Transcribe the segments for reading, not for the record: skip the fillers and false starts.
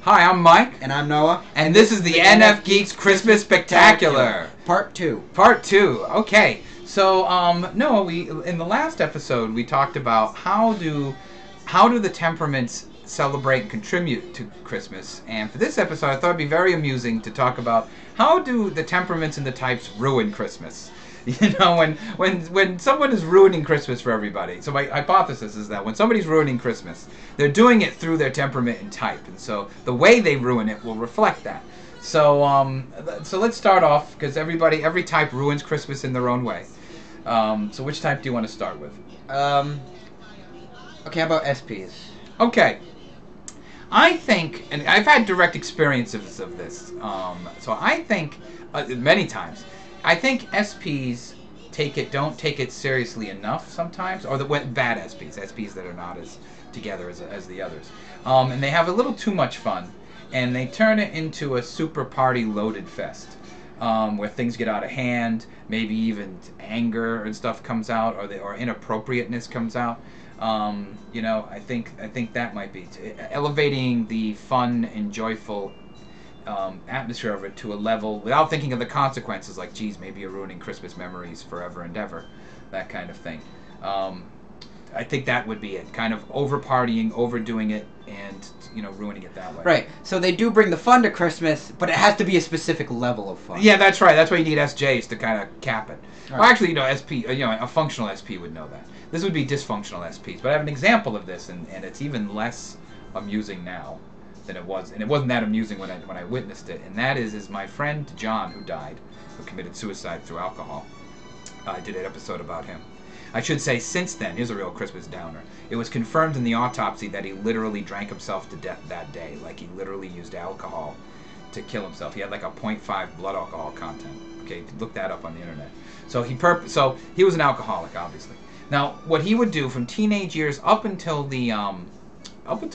Hi, I'm Mike. And I'm Noah. And this is the NFGeeks Christmas Spectacular. Part 2. Part 2. Okay. So, Noah, in the last episode we talked about how do the temperaments celebrate and contribute to Christmas. And for this episode, I thought it'd be very amusing to talk about how do the temperaments and the types ruin Christmas. You know, when someone is ruining Christmas for everybody. So my hypothesis is that when somebody's ruining Christmas, they're doing it through their temperament and type, and so the way they ruin it will reflect that. So let's start off, because every type ruins Christmas in their own way. So which type do you want to start with? Okay, how about SPs? Okay. I think, and I've had direct experiences of this. So I think many times. I think SPs don't take it seriously enough sometimes, or bad SPs that are not as together as the others, and they have a little too much fun, and they turn it into a super party loaded fest, where things get out of hand, maybe even anger and stuff comes out, or inappropriateness comes out. You know, I think that might be elevating the fun and joyful atmosphere of it to a level without thinking of the consequences, like, geez, maybe you're ruining Christmas memories forever and ever, that kind of thing. I think that would be it, kind of over partying, overdoing it, and ruining it that way. Right. So they do bring the fun to Christmas, but it has to be a specific level of fun. Yeah, that's right. That's why you need SJs to kind of cap it. Right. Well, actually, SP, a functional SP would know that. This would be dysfunctional SPs, but I have an example of this, and it's even less amusing now than it was, and it wasn't that amusing when I witnessed it. And that is my friend John, who died, who committed suicide through alcohol. I did an episode about him. I should say, since then, here's a real Christmas downer. It was confirmed in the autopsy that he literally drank himself to death that day. Like, he literally used alcohol to kill himself. He had like a 0.5 blood alcohol content. Okay, look that up on the internet. So he was an alcoholic, obviously. Now, what he would do from teenage years up until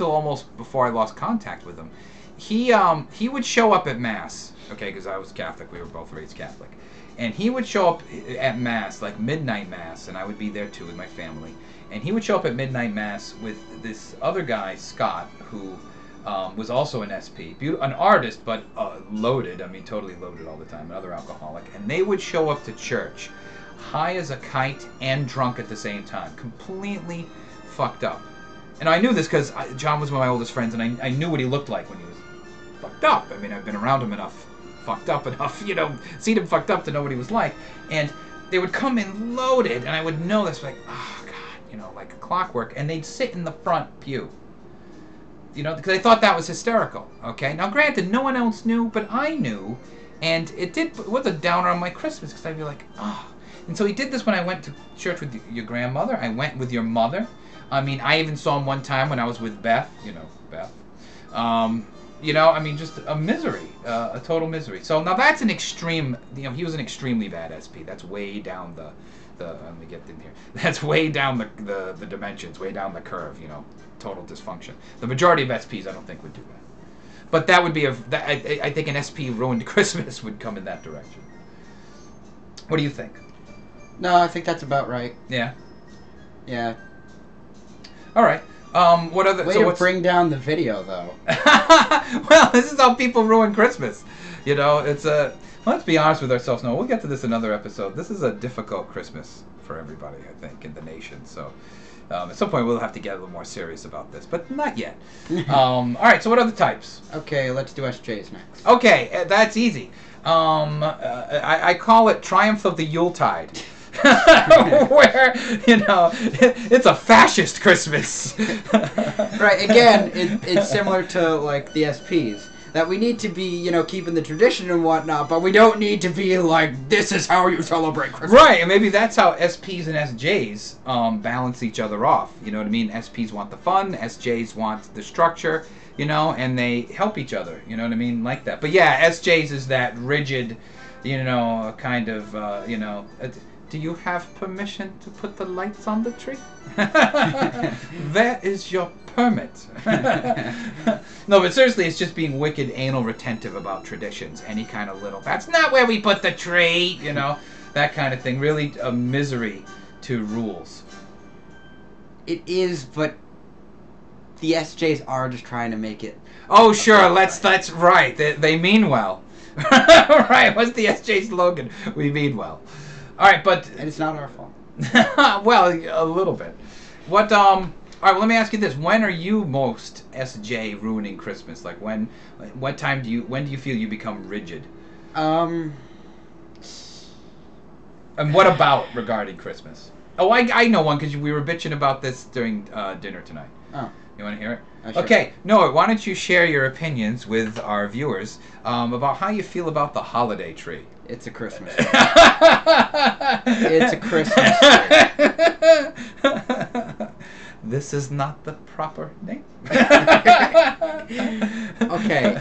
almost before I lost contact with him, he would show up at Mass, okay, because I was Catholic, we were both raised Catholic, and he would show up at Mass, like midnight Mass, and I would be there too with my family, and he would show up at midnight Mass with this other guy, Scott, who was also an SP, an artist, but loaded, I mean totally loaded all the time, another alcoholic, and they would show up to church high as a kite and drunk at the same time, completely fucked up. And I knew this because John was one of my oldest friends, and I knew what he looked like when he was fucked up. I mean, I've been around him enough, fucked up enough, seen him fucked up to know what he was like. And they would come in loaded, and I would know this, like, oh, God, like clockwork. And they'd sit in the front pew, because I thought that was hysterical, okay? Now, granted, no one else knew, but I knew, and it was a downer on my Christmas, because I'd be like, oh. And so he did this when I went to church with your grandmother. I went with your mother. I mean, I even saw him one time when I was with Beth, Beth. I mean, just a misery, a total misery. So now that's an extreme, he was an extremely bad SP. That's way down the let me get in here. That's way down the dimensions, way down the curve, total dysfunction. The majority of SPs I don't think would do that. But that would be I think an SP ruined Christmas would come in that direction. What do you think? No, I think that's about right. Yeah. Yeah. All right. What other? Way to bring down the video, though. Well, this is how people ruin Christmas. It's a. Let's be honest with ourselves. No, we'll get to this in another episode. This is a difficult Christmas for everybody, I think, in the nation. So, at some point, we'll have to get a little more serious about this, but not yet. All right. So, what other types? Okay, let's do SJs next. Okay, that's easy. I call it Triumph of the Yuletide. Where it's a fascist Christmas. Right. Again, it's similar to like the SPs, that we need to be keeping the tradition and whatnot, but we don't need to be like, this is how you celebrate Christmas. Right, and maybe that's how SPs and SJs balance each other off. You know what I mean? SPs want the fun, SJs want the structure, and they help each other. You know what I mean? Like that. But yeah, SJs is that rigid, kind of, do you have permission to put the lights on the tree? Where is your permit? No, but seriously, it's just being wicked anal retentive about traditions. Any kind of little, that's not where we put the tree, that kind of thing. Really a misery to rules. It is, but the SJs are just trying to make it. Oh, sure. That's right. They mean well. Right. What's the SJ slogan? We mean well. All right, but And it's not our fault. well, a little bit. What? All right. Well, let me ask you this: when are you most SJ ruining Christmas? Like when? What time do you? When do you feel you become rigid? And what about regarding Christmas? Oh, I know one because we were bitching about this during dinner tonight. Oh. You want to hear it? Sure. Okay, Noah, why don't you share your opinions with our viewers about how you feel about the holiday tree? It's a Christmas tree. It's a Christmas tree. This is not the proper name. Okay.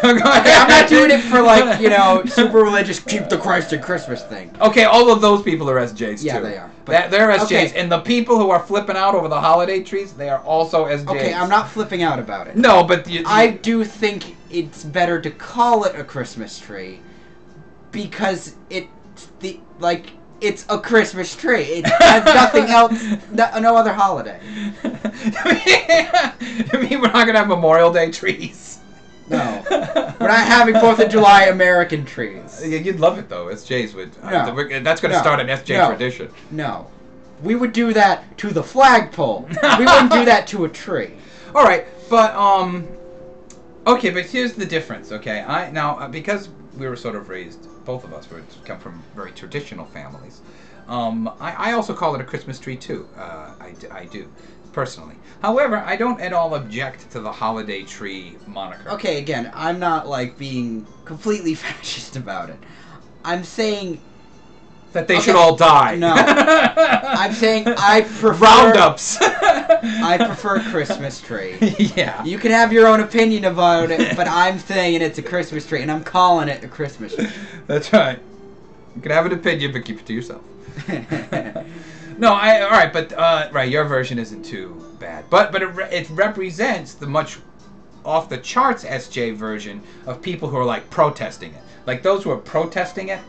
No, go ahead. Okay, I'm not doing it for like, super religious, keep the Christ at Christmas thing. Okay, all of those people are SJs too. Yeah, they are. But, They're SJs, okay. And the people who are flipping out over the holiday trees, they are also SJs. Okay, I'm not flipping out about it. No, but I do think it's better to call it a Christmas tree because it's a Christmas tree. It has nothing else, no other holiday. You mean we're not gonna have Memorial Day trees? No, we're not having 4th of July American trees. Yeah, you'd love it though. SJs would. No. That's gonna start an SJ tradition. No, we would do that to the flagpole. We wouldn't do that to a tree. All right, but okay, but here's the difference. Okay, because we were sort of raised, both of us come from very traditional families. I also call it a Christmas tree too. I do, personally. However, I don't at all object to the holiday tree moniker. Okay, again, I'm not being completely fascist about it. I'm saying that they should all die. No, I'm saying I prefer roundups. I prefer Christmas tree. Yeah. You can have your own opinion about it, but I'm saying it's a Christmas tree, and I'm calling it a Christmas tree. That's right. You can have an opinion, but keep it to yourself. No, all right, but right, your version isn't too bad, but it represents the much off the charts SJ version of people who are protesting it, like those who are protesting it,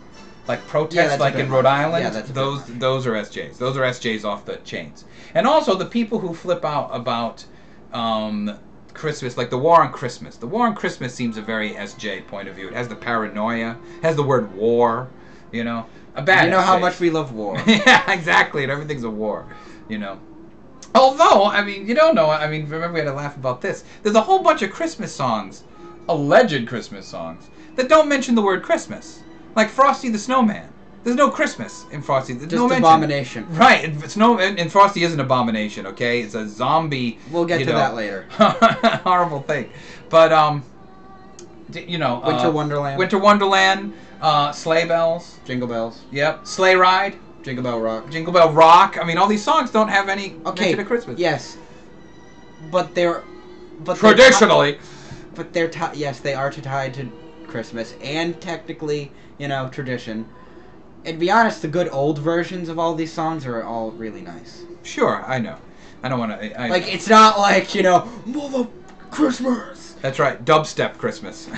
like protests, like in Rhode Island. Yeah, those are SJs. Those are SJs off the chains, and also the people who flip out about Christmas, like the war on Christmas. The war on Christmas seems a very SJ point of view. It has the paranoia, has the word war, a bad. You know SJ. how much we love war. Yeah, exactly, and everything's a war, Although, you don't know. Remember we had a laugh about this. There's a whole bunch of Christmas songs, alleged Christmas songs, that don't mention the word Christmas. Like Frosty the Snowman. There's no Christmas in Frosty. There's just no mention. abomination. Right, and Frosty is an abomination, okay? It's a zombie. We'll get to that later. Horrible thing. But, Winter Wonderland. Winter Wonderland, Sleigh Bells. Jingle Bells. Yep. Sleigh Ride. Jingle Bell Rock. Jingle Bell Rock. All these songs don't have any mention of Christmas. Yes. But they're... Traditionally. Yes, they are tied to Christmas, and technically, tradition. And to be honest, the good old versions of all these songs are all really nice. Sure, I know. I don't want to... it's not Mother Christmas! That's right, dubstep Christmas.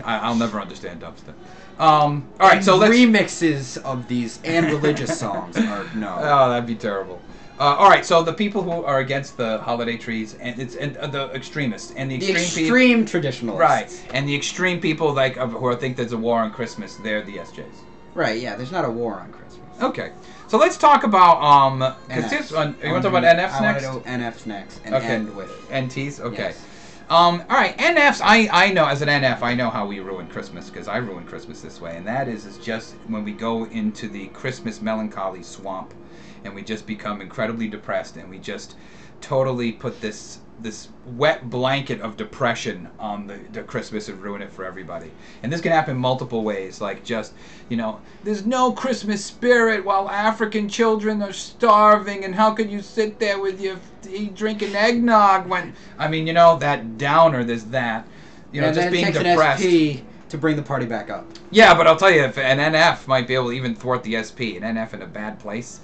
I'll never understand dubstep. All right, so let's... remixes of these and religious songs are no. Oh, that'd be terrible. All right, so the people who are against the holiday trees and the extremists and the extreme traditionalists, right? And the extreme people who think there's a war on Christmas, they're the SJs. Right? Yeah, there's not a war on Christmas. Okay, so let's talk about NFs. You want to talk about NFs next? I want to do NFs next and end with NTs. Okay. Yes. All right, NFs. I know as an NF, I know how we ruin Christmas because I ruin Christmas this way, and that is just when we go into the Christmas melancholy swamp. And we just become incredibly depressed, and we just totally put this wet blanket of depression on the Christmas and ruin it for everybody. And this can happen multiple ways, like just, there's no Christmas spirit while African children are starving, and how could you sit there with your drinking eggnog when, that downer, there's that, and just being depressed. An SP to bring the party back up. Yeah, but I'll tell you, if an NF might be able to even thwart the SP, an NF in a bad place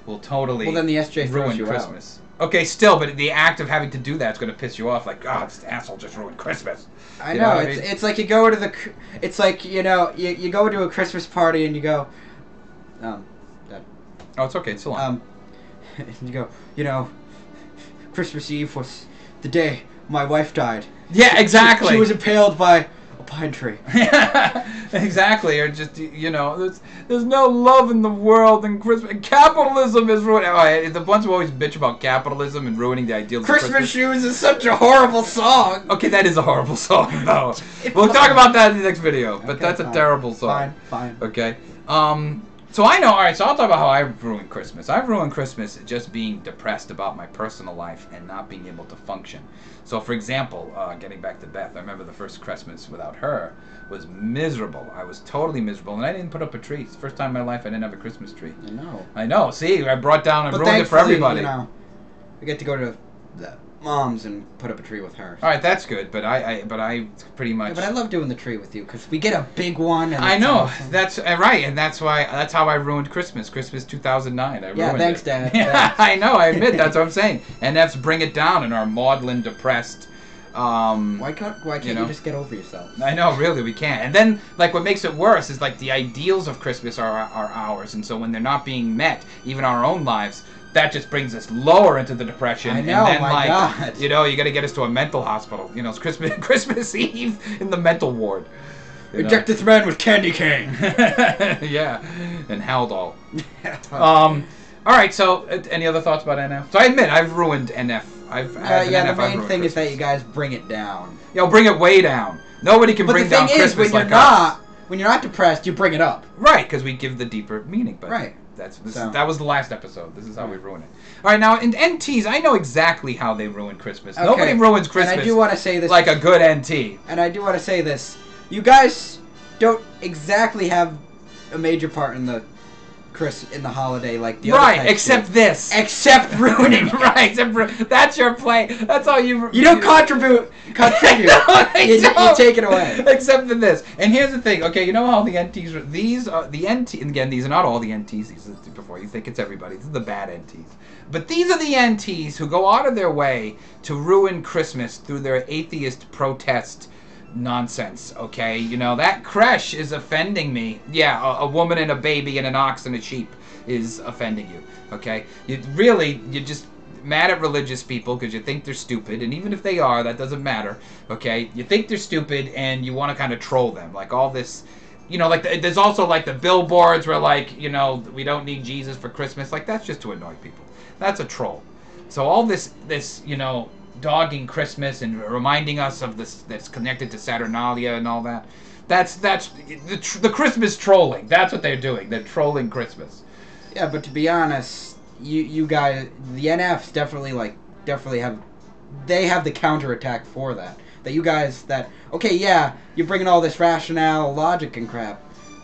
will totally then the SJ ruin Christmas. Okay, still, but the act of having to do that is going to piss you off. This asshole just ruined Christmas. I know. It's like you go to you go to a Christmas party and you go, Dad. Oh, it's okay. It's still on. You go, Christmas Eve was the day my wife died. Yeah, exactly. She was impaled by a pine tree. Exactly. Or just, there's no love in the world, and capitalism is ruining. Oh, the ones who always bitch about capitalism and ruining the ideals of Christmas Shoes is such a horrible song. Okay, that is a horrible song, though. We'll talk about that in the next video, but that's a terrible song. Fine. Okay. So I know, alright, so I'll talk about how I've ruined Christmas. I've ruined Christmas just being depressed about my personal life and not being able to function. So, for example, getting back to Beth, I remember the first Christmas without her was miserable. I was totally miserable, and I didn't put up a tree. It's the first time in my life I didn't have a Christmas tree. I know. See, I brought down and ruined it for everybody. We get to go to the mom's and put up a tree with her. All right, that's good, but I pretty much. Yeah, but I love doing the tree with you because we get a big one. And I know that's right, and that's how I ruined Christmas. Christmas 2009. I ruined thanks, it. Dad. Yeah, I know. I admit that's what I'm saying. NF's bring it down and our maudlin, depressed. Why can't you just get over yourself? I know, really, we can't. And then, what makes it worse is the ideals of Christmas are ours, and so when they're not being met, even our own lives. That just brings us lower into the depression. I know, and then, my God. you got to get us to a mental hospital. It's Christmas Eve in the mental ward. Inject this man with candy cane. Yeah, and Haldol. All right, so any other thoughts about NF? So I admit, I've ruined NF. The main thing is that you guys bring it down. Bring it way down. Nobody can bring down Christmas like us. When you're not depressed, you bring it up. Right, because we give the deeper meaning. But right. That was the last episode. This is how we ruin it. All right, now in NTs, I know exactly how they ruin Christmas. Okay. Nobody ruins Christmas. And I do want to say this like a good NT. And I do want to say this: you guys don't exactly have a major part in the holiday like the other right, except this. Except ruining. Right, that's your play. That's all you. You don't contribute. No, you take it away. Except for this. And here's the thing. Okay, you know how the NTs. These are the NT. And again, these are not all the NTs. These are before you think it's everybody. These are the bad NTs. But these are the NTs who go out of their way to ruin Christmas through their atheist protest nonsense. Okay, that creche is offending me. Yeah, a woman and a baby and an ox and a sheep is offending you. Okay, you're just mad at religious people because you think they're stupid, and even if they are, that doesn't matter. Okay, you think they're stupid and you want to kind of troll them, like all this. There's also the billboards where we don't need Jesus for Christmas. That's just to annoy people. That's a troll. So all this dogging Christmas and reminding us of this that's connected to Saturnalia and all that. That's the Christmas trolling. That's what they're doing. They're trolling Christmas. Yeah, but to be honest, you guys, the NFs definitely have the counterattack for that. That you guys you're bringing all this rationale, logic, and crap,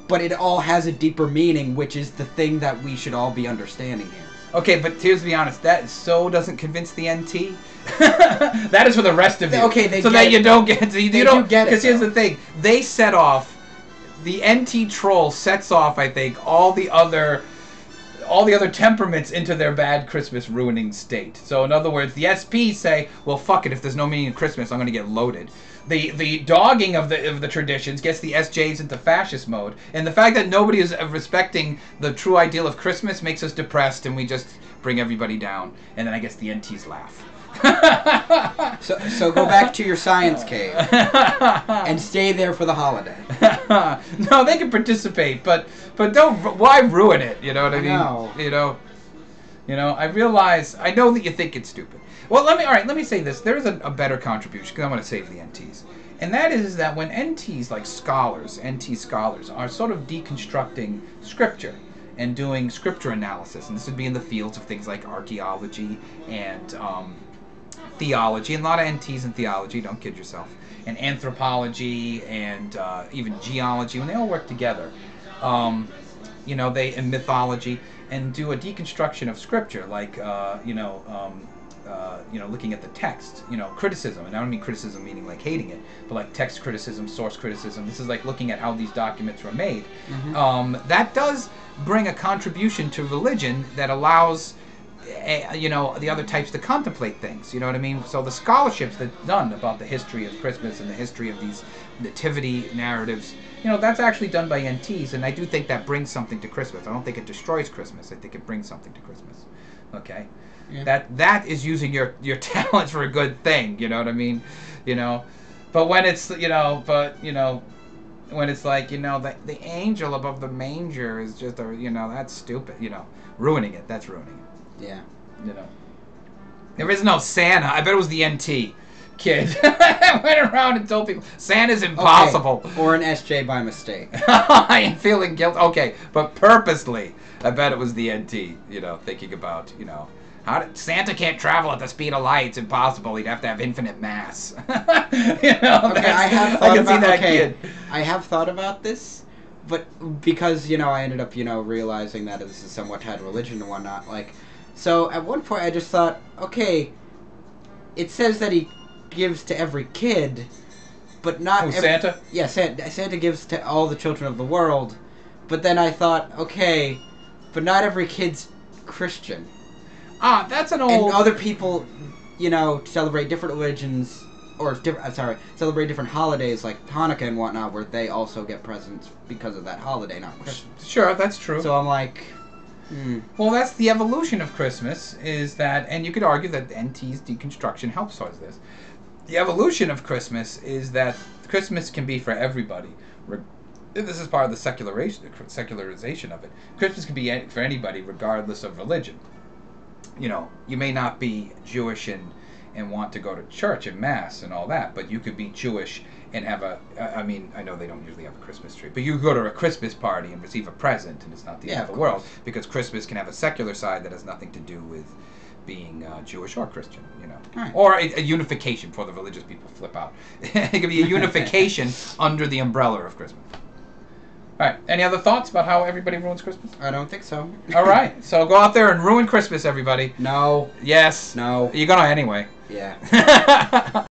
but it all has a deeper meaning, which is the thing that we should all be understanding here. Okay, but here's to be honest, that doesn't convince the NT. That is for the rest of you. Okay, that you don't get it. You don't get it. Because here's the thing: they set off. The NT troll sets off, I think, all the other temperaments into their bad Christmas ruining state. So in other words, the SPs say, "Well, fuck it. If there's no meaning in Christmas, I'm going to get loaded." The dogging of the traditions gets the SJs into fascist mode, and the fact that nobody is respecting the true ideal of Christmas makes us depressed, and we just bring everybody down. And then I guess the NTs laugh. So go back to your science cave and stay there for the holiday. No, they can participate, but don't. Why ruin it? You know what I mean? I realize. I know that you think it's stupid. Well, let me say this. There is a better contribution because I want to save the NTs, and that is that when NTs NT scholars are sort of deconstructing scripture and doing scripture analysis, and this would be in the fields of things like archaeology and theology, and a lot of NTs in theology, don't kid yourself, and anthropology and even geology, when they all work together, they in mythology and do a deconstruction of scripture, looking at the text, criticism, and I don't mean criticism meaning hating it, but text criticism, source criticism. This is looking at how these documents were made. Mm-hmm. That does bring a contribution to religion that allows the other types to contemplate things. You know what I mean? So the scholarships that's done about the history of Christmas and the history of these nativity narratives, that's actually done by NTs, and I do think that brings something to Christmas. I don't think it destroys Christmas. I think it brings something to Christmas. Okay? Yeah. That is using your talents for a good thing. You know what I mean? But when it's when it's like the angel above the manger is just that's stupid. Ruining it. That's ruining it. Yeah. There is no Santa. I bet it was the NT kid. I went around and told people Santa's impossible. Okay. Or an SJ by mistake. I am feeling guilt. Okay, but purposely, I bet it was the NT. Thinking about Santa can't travel at the speed of light. It's impossible. He'd have to have infinite mass. Okay, I have thought about this, but because I ended up realizing that this is somewhat tied to religion and whatnot. So at one point I just thought, okay, it says that he gives to every kid, but not Santa? Yeah, Santa gives to all the children of the world, but then I thought, okay, but not every kid's Christian. That's an old... And other people, celebrate different religions, or celebrate different holidays like Hanukkah and whatnot, where they also get presents because of that holiday, not Christmas. Sure, that's true. So I'm like... Well, that's the evolution of Christmas, is that, and you could argue that NT's deconstruction helps towards this. The evolution of Christmas is that Christmas can be for everybody. This is part of the secularization of it. Christmas can be for anybody, regardless of religion. You may not be Jewish and want to go to church and mass and all that, but you could be Jewish and have I know they don't usually have a Christmas tree, but you go to a Christmas party and receive a present, and it's not the end of the world, because Christmas can have a secular side that has nothing to do with being Jewish or Christian, Right. Or a unification before the religious people flip out. It could be a unification under the umbrella of Christmas. All right. Any other thoughts about how everybody ruins Christmas? I don't think so. All right. So go out there and ruin Christmas, everybody. No. Yes. No. You're gonna anyway. Yeah.